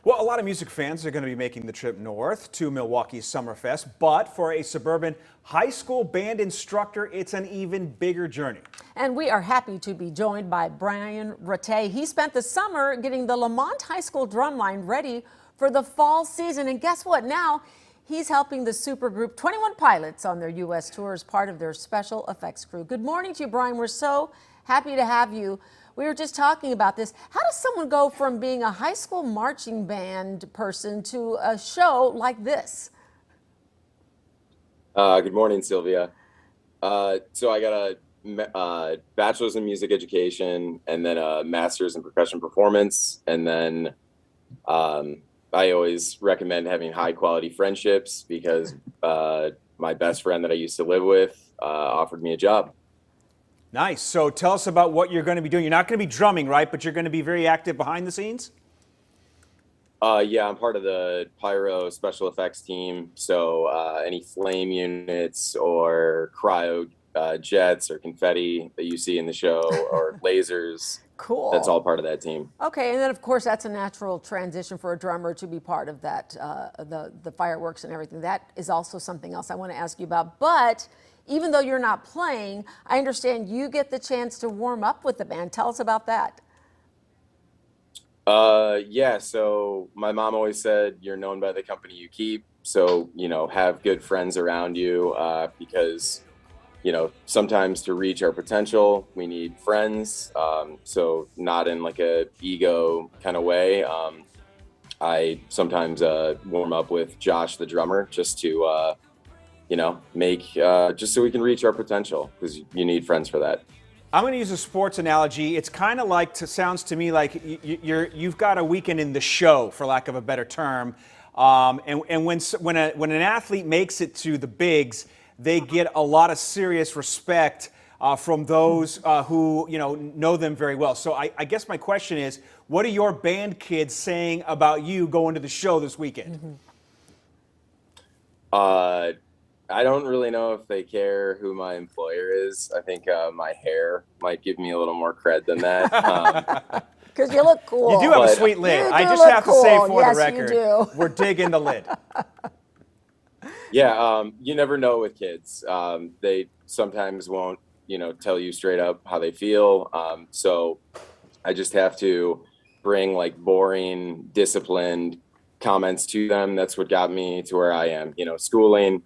Well, a lot of music fans are going to be making the trip north to Milwaukee's Summerfest, but for a Suburban high school band instructor, it's an even bigger journey. And we are happy to be joined by Brian Rattay. He spent the summer getting the Lamont High School drumline ready for the fall season. And guess what? Now he's helping the supergroup 21 Pilots on their U.S. tour as part of their special effects crew. Good morning to you, Brian. We're so happy to have you. We were just talking about this. How does someone go from being a high school marching band person to a show like this? Good morning, Sylvia. So I got a bachelor's in music education and then a master's in percussion performance. And then I always recommend having high quality friendships because my best friend that I used to live with offered me a job. Nice. So tell us about what you're going to be doing. You're not going to be drumming, right? But you're going to be very active behind the scenes? Yeah, I'm part of the pyro special effects team. So any flame units or cryo jets or confetti that you see in the show or lasers, Cool. that's all part of that team. Okay, and then of course that's a natural transition for a drummer to be part of that, the fireworks and everything. That is also something else I want to ask you about. But even though you're not playing, I understand you get the chance to warm up with the band. Tell us about that. Yeah, so my mom always said you're known by the company you keep. So, have good friends around you because, sometimes to reach our potential, we need friends. So not in like a ego kind of way. I sometimes warm up with Josh, the drummer, just to, just so we can reach our potential because you need friends for that. I'm going to use a sports analogy. It's kind of like, sounds to me like you've got a weekend in the show, for lack of a better term. And when an athlete makes it to the bigs, they get a lot of serious respect from those who know them very well. So I guess my question is, what are your band kids saying about you going to the show this weekend? I don't really know if they care who my employer is. I think my hair might give me a little more cred than that. Because you look cool. You do have a sweet lid. I just have to say for the record, we're digging the lid. Yeah, you never know with kids. They sometimes won't, tell you straight up how they feel. So I just have to bring like boring, disciplined comments to them. That's what got me to where I am. Schooling,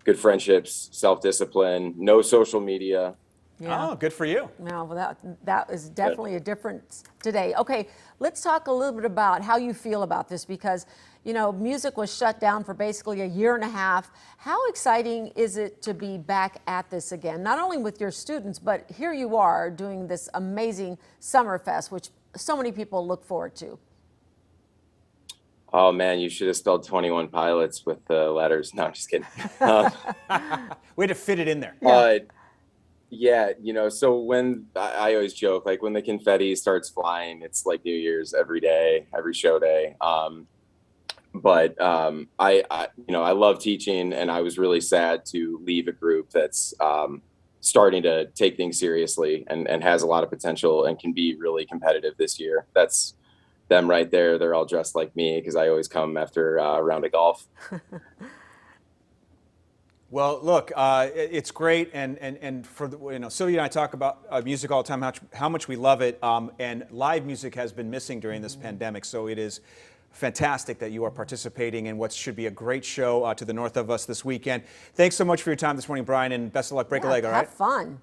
good friendships, self-discipline, no social media. Yeah. Oh, good for you. No, well, that is definitely a difference today. Okay, let's talk a little bit about how you feel about this because, music was shut down for basically a year and a half. How exciting is it to be back at this again? Not only with your students, but here you are doing this amazing Summerfest, which so many people look forward to. Oh man, you should have spelled 21 Pilots with the letters. No, I'm just kidding. Way to fit it in there. Yeah, so when I always joke, like when the confetti starts flying, it's like New Year's every day, every show day. But I love teaching, and I was really sad to leave a group that's starting to take things seriously and has a lot of potential and can be really competitive this year. That's them right there. They're all dressed like me because I always come after a round of golf. Well, look, it's great, and for Sylvia and I talk about music all the time, how much we love it, and live music has been missing during this pandemic. So it is fantastic that you are participating in what should be a great show to the north of us this weekend. Thanks so much for your time this morning, Brian, and best of luck. Break a leg, all right? Have fun.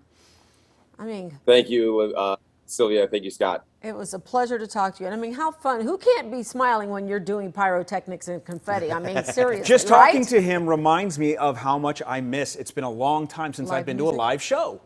Thank you, Sylvia. Thank you, Scott. It was a pleasure to talk to you. And how fun. Who can't be smiling when you're doing pyrotechnics and confetti? Seriously. Just talking to him reminds me of how much I miss. It's been a long time since I've been to a live show.